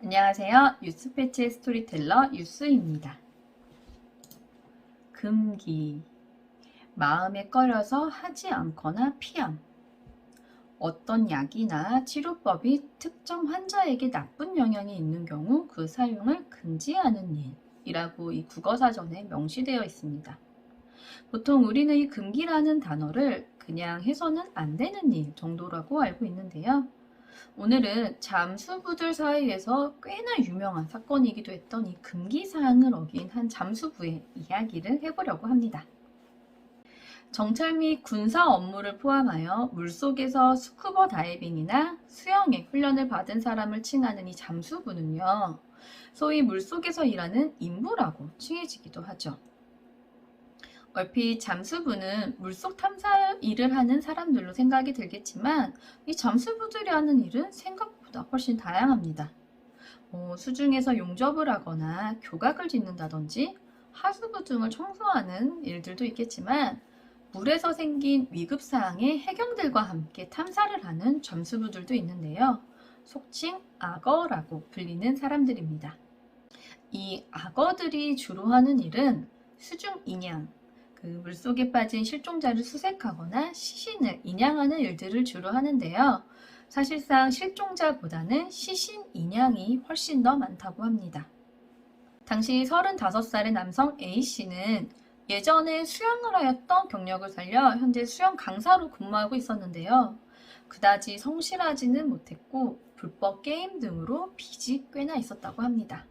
안녕하세요. 유스패치의 스토리텔러 유스입니다. 금기, 마음에 꺼려서 하지 않거나 피함. 어떤 약이나 치료법이 특정 환자에게 나쁜 영향이 있는 경우 그 사용을 금지하는 일이라고 이 국어사전에 명시되어 있습니다. 보통 우리는 이 금기라는 단어를 그냥 해서는 안 되는 일 정도라고 알고 있는데요. 오늘은 잠수부들 사이에서 꽤나 유명한 사건이기도 했던 이 금기사항을 어긴 한 잠수부의 이야기를 해보려고 합니다. 정찰 및 군사 업무를 포함하여 물속에서 스쿠버 다이빙이나 수영의 훈련을 받은 사람을 칭하는 이 잠수부는요, 소위 물속에서 일하는 인부라고 칭해지기도 하죠. 얼핏 잠수부는 물속 탐사 일을 하는 사람들로 생각이 들겠지만 이 잠수부들이 하는 일은 생각보다 훨씬 다양합니다. 수중에서 용접을 하거나 교각을 짓는다든지 하수구 등을 청소하는 일들도 있겠지만 물에서 생긴 위급사항의 해경들과 함께 탐사를 하는 잠수부들도 있는데요. 속칭 악어라고 불리는 사람들입니다. 이 악어들이 주로 하는 일은 수중 인양, 물속에 빠진 실종자를 수색하거나 시신을 인양하는 일들을 주로 하는데요. 사실상 실종자보다는 시신 인양이 훨씬 더 많다고 합니다. 당시 35살의 남성 A씨는 예전에 수영을 하였던 경력을 살려 현재 수영 강사로 근무하고 있었는데요. 그다지 성실하지는 못했고 불법 게임 등으로 빚이 꽤나 있었다고 합니다.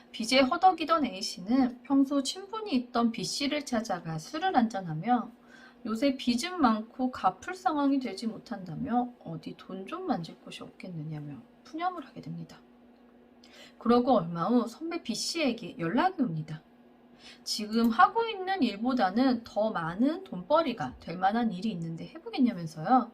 빚에 허덕이던 A씨는 평소 친분이 있던 B씨를 찾아가 술을 한잔하며 요새 빚은 많고 갚을 상황이 되지 못한다며 어디 돈 좀 만질 곳이 없겠느냐며 푸념을 하게 됩니다. 그러고 얼마 후 선배 B씨에게 연락이 옵니다. 지금 하고 있는 일보다는 더 많은 돈벌이가 될 만한 일이 있는데 해보겠냐면서요.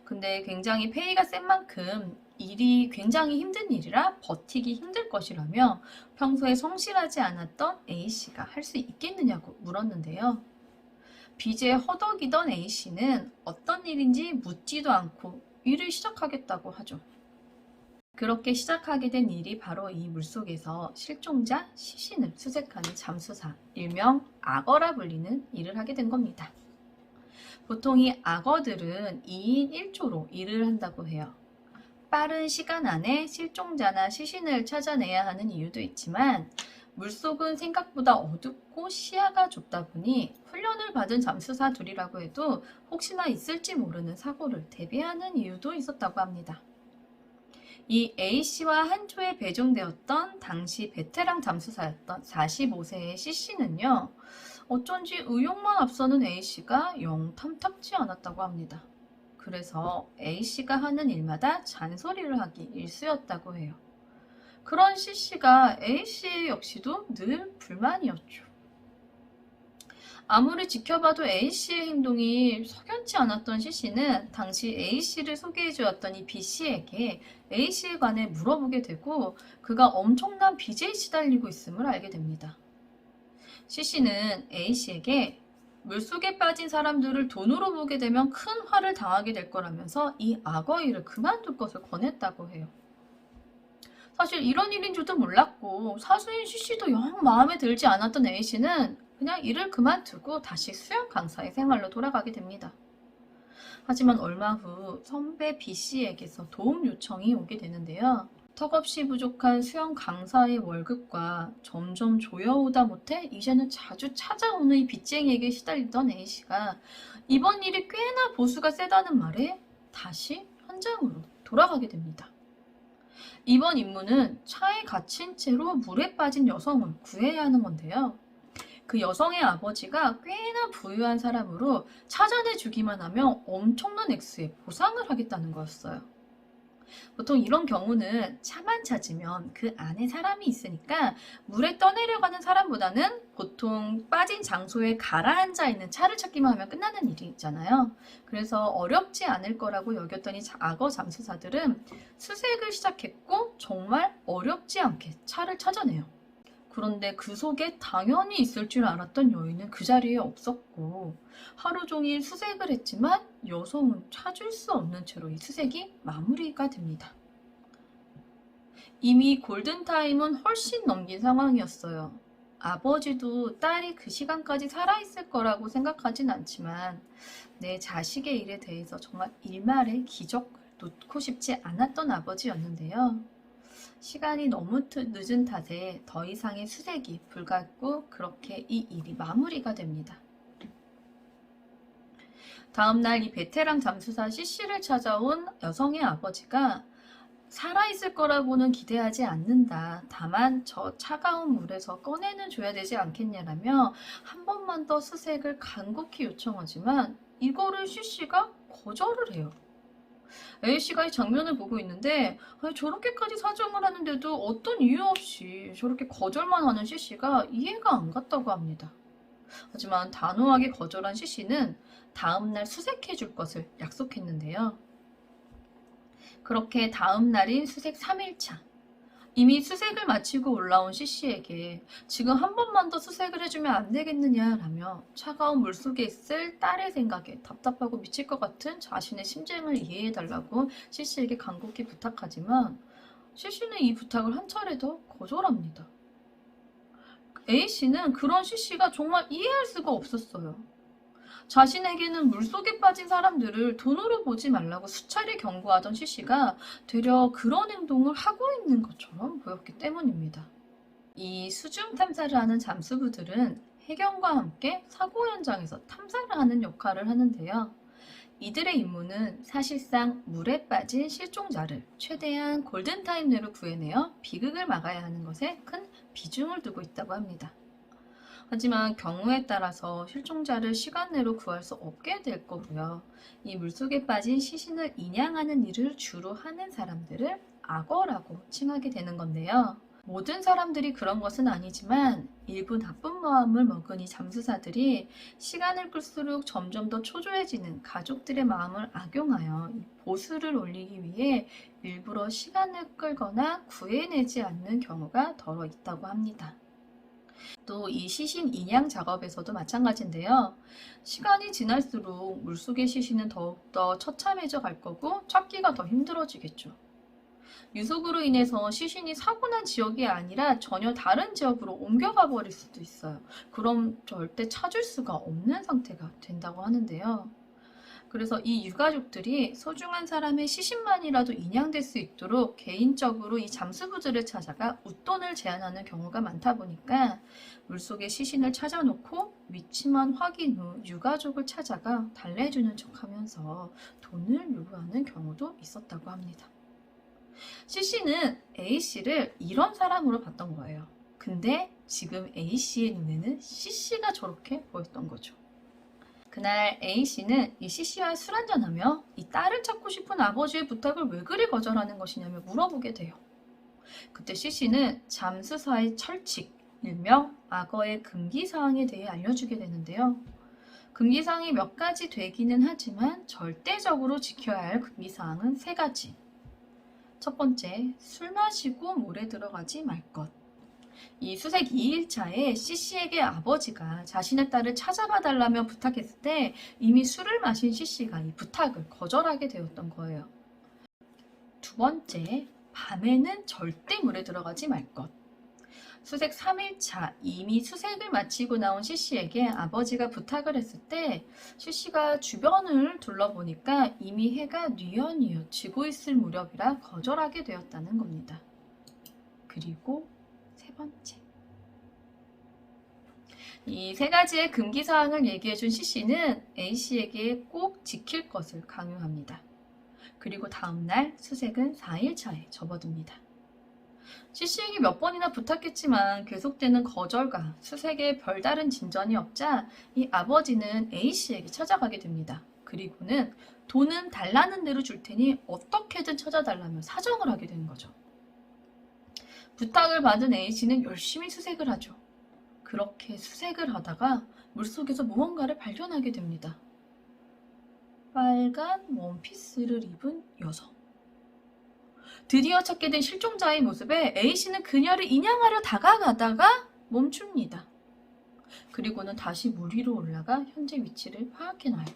근데 굉장히 페이가 센 만큼 일이 굉장히 힘든 일이라 버티기 힘들 것이라며 평소에 성실하지 않았던 A씨가 할 수 있겠느냐고 물었는데요. 빚에 허덕이던 A씨는 어떤 일인지 묻지도 않고 일을 시작하겠다고 하죠. 그렇게 시작하게 된 일이 바로 이 물속에서 실종자 시신을 수색하는 잠수사, 일명 악어라 불리는 일을 하게 된 겁니다. 보통 이 악어들은 2인 1조로 일을 한다고 해요. 빠른 시간 안에 실종자나 시신을 찾아내야 하는 이유도 있지만 물속은 생각보다 어둡고 시야가 좁다 보니 훈련을 받은 잠수사들이라고 해도 혹시나 있을지 모르는 사고를 대비하는 이유도 있었다고 합니다. 이 A씨와 한 조에 배정되었던 당시 베테랑 잠수사였던 45세의 C씨는요. 어쩐지 의욕만 앞서는 A씨가 영 탐탁지 않았다고 합니다. 그래서 A씨가 하는 일마다 잔소리를 하기 일쑤였다고 해요. 그런 C씨가 A씨 역시도 늘 불만이었죠. 아무리 지켜봐도 A씨의 행동이 석연치 않았던 C씨는 당시 A씨를 소개해주었던 이 B씨에게 A씨에 관해 물어보게 되고 그가 엄청난 빚에 시달리고 있음을 알게 됩니다. C씨는 A씨에게 물속에 빠진 사람들을 돈으로 보게 되면 큰 화를 당하게 될 거라면서 이 악어 일을 그만둘 것을 권했다고 해요. 사실 이런 일인 줄도 몰랐고 사수인 C씨도 영 마음에 들지 않았던 A씨는 그냥 일을 그만두고 다시 수영 강사의 생활로 돌아가게 됩니다. 하지만 얼마 후 선배 B씨에게서 도움 요청이 오게 되는데요. 턱없이 부족한 수영 강사의 월급과 점점 조여오다 못해 이제는 자주 찾아오는 이 빚쟁이에게 시달리던 A씨가 이번 일이 꽤나 보수가 세다는 말에 다시 현장으로 돌아가게 됩니다. 이번 임무는 차에 갇힌 채로 물에 빠진 여성을 구해야 하는 건데요. 그 여성의 아버지가 꽤나 부유한 사람으로 찾아내주기만 하면 엄청난 액수의 보상을 하겠다는 거였어요. 보통 이런 경우는 차만 찾으면 그 안에 사람이 있으니까 물에 떠내려가는 사람보다는 보통 빠진 장소에 가라앉아 있는 차를 찾기만 하면 끝나는 일이 있잖아요. 그래서 어렵지 않을 거라고 여겼더니 악어 잠수사들은 수색을 시작했고 정말 어렵지 않게 차를 찾아내요. 그런데 그 속에 당연히 있을 줄 알았던 여인은 그 자리에 없었고 하루 종일 수색을 했지만 여성은 찾을 수 없는 채로 이 수색이 마무리가 됩니다. 이미 골든타임은 훨씬 넘긴 상황이었어요. 아버지도 딸이 그 시간까지 살아있을 거라고 생각하진 않지만 내 자식의 일에 대해서 정말 일말의 기적을 놓고 싶지 않았던 아버지였는데요. 시간이 너무 늦은 탓에 더 이상의 수색이 불가했고 그렇게 이 일이 마무리가 됩니다. 다음날 이 베테랑 잠수사 CC를 찾아온 여성의 아버지가 살아있을 거라고는 기대하지 않는다. 다만 저 차가운 물에서 꺼내는 줘야 되지 않겠냐라며 한 번만 더 수색을 간곡히 요청하지만 이거를 CC가 거절을 해요. A씨가 이 장면을 보고 있는데 아니, 저렇게까지 사정을 하는데도 어떤 이유 없이 저렇게 거절만 하는 CC가 이해가 안 갔다고 합니다. 하지만 단호하게 거절한 CC는 다음날 수색해 줄 것을 약속했는데요. 그렇게 다음 날인 수색 3일차. 이미 수색을 마치고 올라온 CC에게 지금 한 번만 더 수색을 해주면 안 되겠느냐라며 차가운 물속에 있을 딸의 생각에 답답하고 미칠 것 같은 자신의 심정을 이해해달라고 CC에게 간곡히 부탁하지만 CC는 이 부탁을 한 차례 더 거절합니다. A씨는 그런 CC가 정말 이해할 수가 없었어요. 자신에게는 물속에 빠진 사람들을 돈으로 보지 말라고 수차례 경고하던 CC가 되려 그런 행동을 하고 있는 것처럼 보였기 때문입니다. 이 수중 탐사를 하는 잠수부들은 해경과 함께 사고 현장에서 탐사를 하는 역할을 하는데요. 이들의 임무는 사실상 물에 빠진 실종자를 최대한 골든타임 내로 구해내어 비극을 막아야 하는 것에 큰 비중을 두고 있다고 합니다. 하지만 경우에 따라서 실종자를 시간 내로 구할 수 없게 될 거고요. 이 물속에 빠진 시신을 인양하는 일을 주로 하는 사람들을 악어라고 칭하게 되는 건데요. 모든 사람들이 그런 것은 아니지만 일부 나쁜 마음을 먹은 이 잠수사들이 시간을 끌수록 점점 더 초조해지는 가족들의 마음을 악용하여 보수를 올리기 위해 일부러 시간을 끌거나 구해내지 않는 경우가 더러 있다고 합니다. 또 이 시신 인양 작업에서도 마찬가지인데요. 시간이 지날수록 물속의 시신은 더욱더 처참해져 갈 거고 찾기가 더 힘들어지겠죠. 유속으로 인해서 시신이 사고난 지역이 아니라 전혀 다른 지역으로 옮겨가 버릴 수도 있어요. 그럼 절대 찾을 수가 없는 상태가 된다고 하는데요. 그래서 이 유가족들이 소중한 사람의 시신만이라도 인양될 수 있도록 개인적으로 이 잠수부들을 찾아가 웃돈을 제안하는 경우가 많다 보니까 물속에 시신을 찾아놓고 위치만 확인 후 유가족을 찾아가 달래주는 척하면서 돈을 요구하는 경우도 있었다고 합니다. CC는 A씨를 이런 사람으로 봤던 거예요. 근데 지금 A씨의 눈에는 CC가 저렇게 보였던 거죠. 그날 A씨는 이 CC와 술 한잔하며 이 딸을 찾고 싶은 아버지의 부탁을 왜 그리 거절하는 것이냐며 물어보게 돼요. 그때 CC는 잠수사의 철칙, 일명 악어의 금기사항에 대해 알려주게 되는데요. 금기사항이 몇 가지 되기는 하지만 절대적으로 지켜야 할 금기사항은 3가지. 첫 번째, 술 마시고 물에 들어가지 말 것. 이 수색 2일차에 CC에게 아버지가 자신의 딸을 찾아봐 달라며 부탁했을 때 이미 술을 마신 CC가 이 부탁을 거절하게 되었던 거예요. 두 번째, 밤에는 절대 물에 들어가지 말 것. 수색 3일차 이미 수색을 마치고 나온 CC에게 아버지가 부탁을 했을 때 CC가 주변을 둘러보니까 이미 해가 뉘엿뉘엿 지고 있을 무렵이라 거절하게 되었다는 겁니다. 그리고 세 번째, 이 3가지의 금기사항을 얘기해준 CC는 A씨에게 꼭 지킬 것을 강요합니다. 그리고 다음날 수색은 4일차에 접어듭니다. CC에게 몇 번이나 부탁했지만 계속되는 거절과 수색에 별다른 진전이 없자 이 아버지는 A씨에게 찾아가게 됩니다. 그리고는 돈은 달라는 대로 줄 테니 어떻게든 찾아달라며 사정을 하게 되는 거죠. 부탁을 받은 A씨는 열심히 수색을 하죠. 그렇게 수색을 하다가 물속에서 무언가를 발견하게 됩니다. 빨간 원피스를 입은 여성. 드디어 찾게 된 실종자의 모습에 A씨는 그녀를 인양하려 다가가다가 멈춥니다. 그리고는 다시 물 위로 올라가 현재 위치를 파악해놔요.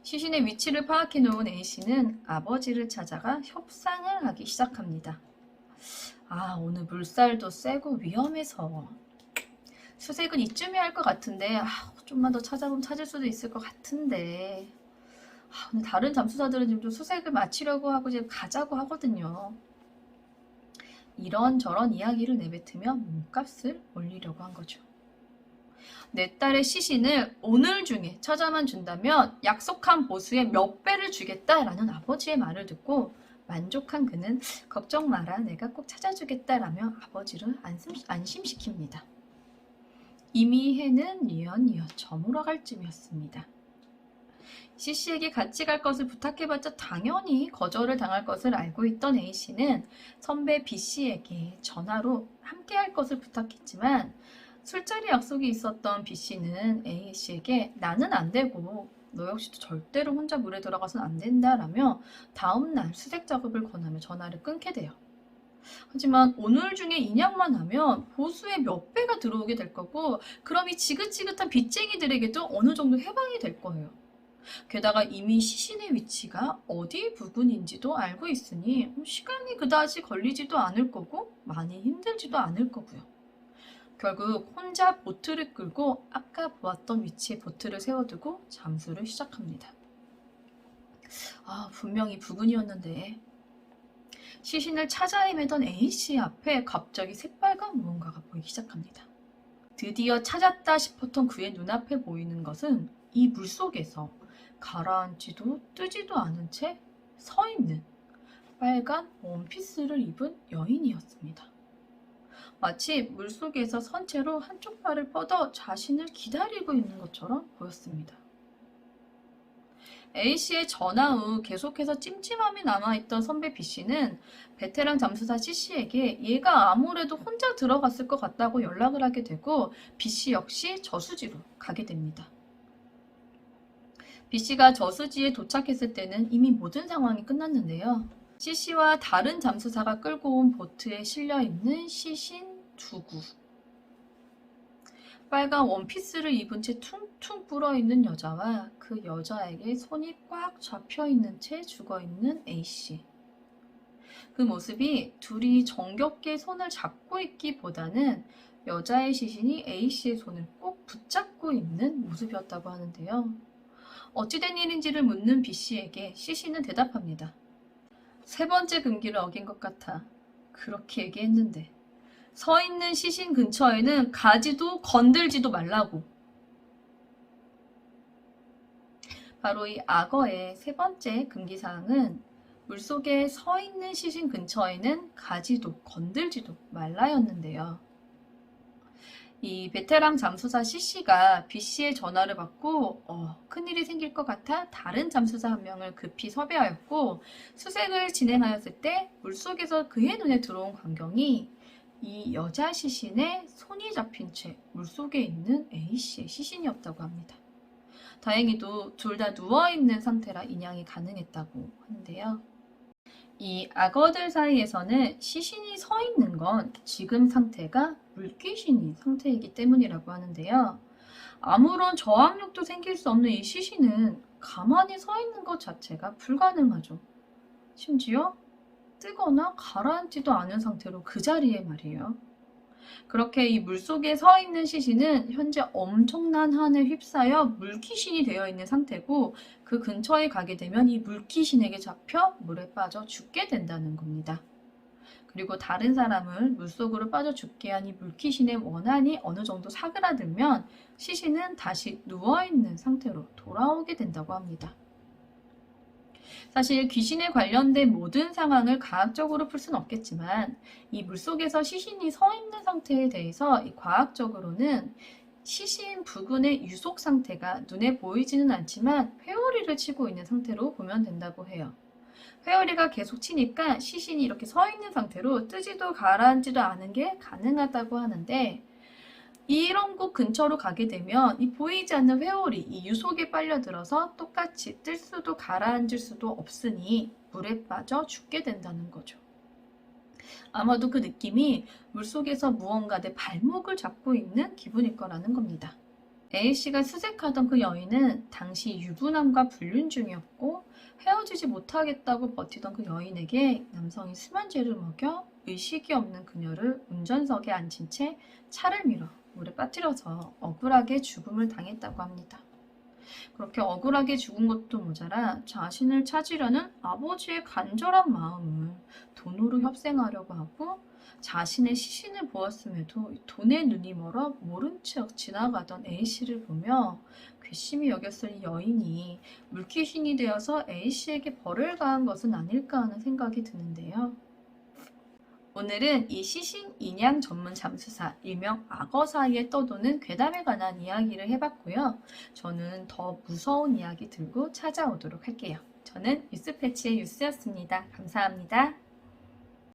시신의 위치를 파악해놓은 A씨는 아버지를 찾아가 협상을 하기 시작합니다. 오늘 물살도 세고 위험해서 수색은 이쯤에 할 것 같은데 좀만 더 찾아보면 찾을 수도 있을 것 같은데 오늘 다른 잠수사들은 지금 좀 수색을 마치려고 하고 지금 가자고 하거든요. 이런저런 이야기를 내뱉으며 몸값을 올리려고 한 거죠. 내 딸의 시신을 오늘 중에 찾아만 준다면 약속한 보수의 몇 배를 주겠다라는 아버지의 말을 듣고 만족한 그는 걱정 마라 내가 꼭 찾아주겠다라며 아버지를 안심시킵니다. 이미 해는 뉘엿뉘엿 저물어갈 쯤이었습니다. C씨에게 같이 갈 것을 부탁해봤자 당연히 거절을 당할 것을 알고 있던 A씨는 선배 B씨에게 전화로 함께할 것을 부탁했지만 술자리 약속이 있었던 B씨는 A씨에게 나는 안 되고 너 역시도 절대로 혼자 물에 들어가선 안 된다라며 다음날 수색 작업을 권하며 전화를 끊게 돼요. 하지만 오늘 중에 인양만 하면 보수의 몇 배가 들어오게 될 거고 그럼 이 지긋지긋한 빚쟁이들에게도 어느 정도 해방이 될 거예요. 게다가 이미 시신의 위치가 어디 부근인지도 알고 있으니 시간이 그다지 걸리지도 않을 거고 많이 힘들지도 않을 거고요. 결국 혼자 보트를 끌고 아까 보았던 위치에 보트를 세워두고 잠수를 시작합니다. 분명히 부근이었는데 시신을 찾아 헤매던 A씨 앞에 갑자기 새빨간 무언가가 보이기 시작합니다. 드디어 찾았다 싶었던 그의 눈앞에 보이는 것은 이 물속에서 가라앉지도 뜨지도 않은 채 서 있는 빨간 원피스를 입은 여인이었습니다. 마치 물속에서 선체로 한쪽 발을 뻗어 자신을 기다리고 있는 것처럼 보였습니다. A씨의 전화 후 계속해서 찜찜함이 남아있던 선배 B씨는 베테랑 잠수사 C씨에게 얘가 아무래도 혼자 들어갔을 것 같다고 연락을 하게 되고 B씨 역시 저수지로 가게 됩니다. B씨가 저수지에 도착했을 때는 이미 모든 상황이 끝났는데요. C씨와 다른 잠수사가 끌고 온 보트에 실려있는 시신 2구. 빨간 원피스를 입은 채 퉁퉁 불어있는 여자와 그 여자에게 손이 꽉 잡혀있는 채 죽어있는 A씨. 그 모습이 둘이 정겹게 손을 잡고 있기보다는 여자의 시신이 A씨의 손을 꼭 붙잡고 있는 모습이었다고 하는데요. 어찌된 일인지를 묻는 B씨에게 C씨는 대답합니다. 3번째 금기를 어긴 것 같아. 그렇게 얘기했는데. 서 있는 시신 근처에는 가지도 건들지도 말라고. 바로 이 악어의 3번째 금기사항은 물속에 서 있는 시신 근처에는 가지도 건들지도 말라였는데요. 이 베테랑 잠수사 C씨가 B씨의 전화를 받고 큰일이 생길 것 같아 다른 잠수사 한 명을 급히 섭외하였고 수색을 진행하였을 때 물속에서 그의 눈에 들어온 광경이 이 여자 시신의 손이 잡힌 채 물속에 있는 A씨의 시신이었다고 합니다. 다행히도 둘 다 누워있는 상태라 인양이 가능했다고 하는데요. 이 악어들 사이에서는 시신이 서 있는 건 지금 상태가 물귀신이 상태이기 때문이라고 하는데요. 아무런 저항력도 생길 수 없는 이 시신은 가만히 서 있는 것 자체가 불가능하죠. 심지어 뜨거나 가라앉지도 않은 상태로 그 자리에 말이에요. 그렇게 이 물속에 서 있는 시신은 현재 엄청난 한에 휩싸여 물귀신이 되어 있는 상태고 그 근처에 가게 되면 이 물귀신에게 잡혀 물에 빠져 죽게 된다는 겁니다. 그리고 다른 사람을 물속으로 빠져 죽게 한 이 물귀신의 원한이 어느 정도 사그라들면 시신은 다시 누워있는 상태로 돌아오게 된다고 합니다. 사실 귀신에 관련된 모든 상황을 과학적으로 풀 수는 없겠지만 이 물속에서 시신이 서 있는 상태에 대해서 과학적으로는 시신 부근의 유속 상태가 눈에 보이지는 않지만 회오리를 치고 있는 상태로 보면 된다고 해요. 회오리가 계속 치니까 시신이 이렇게 서 있는 상태로 뜨지도 가라앉지도 않은 게 가능하다고 하는데 이런 곳 근처로 가게 되면 이 보이지 않는 회오리, 이 유속에 빨려들어서 똑같이 뜰 수도 가라앉을 수도 없으니 물에 빠져 죽게 된다는 거죠. 아마도 그 느낌이 물속에서 무언가 내 발목을 잡고 있는 기분일 거라는 겁니다. A씨가 수색하던 그 여인은 당시 유부남과 불륜 중이었고 헤어지지 못하겠다고 버티던 그 여인에게 남성이 수면제를 먹여 의식이 없는 그녀를 운전석에 앉힌 채 차를 밀어 물에 빠뜨려서 억울하게 죽음을 당했다고 합니다. 그렇게 억울하게 죽은 것도 모자라 자신을 찾으려는 아버지의 간절한 마음을 돈으로 협상하려고 하고 자신의 시신을 보았음에도 돈에 눈이 멀어 모른 척 지나가던 A씨를 보며 괘씸히 여겼을 이 여인이 물귀신이 되어서 A씨에게 벌을 가한 것은 아닐까 하는 생각이 드는데요. 오늘은 이 시신 인양 전문 잠수사, 일명 악어 사이에 떠도는 괴담에 관한 이야기를 해봤고요. 저는 더 무서운 이야기 들고 찾아오도록 할게요. 저는 뉴스패치의 뉴스였습니다. 감사합니다.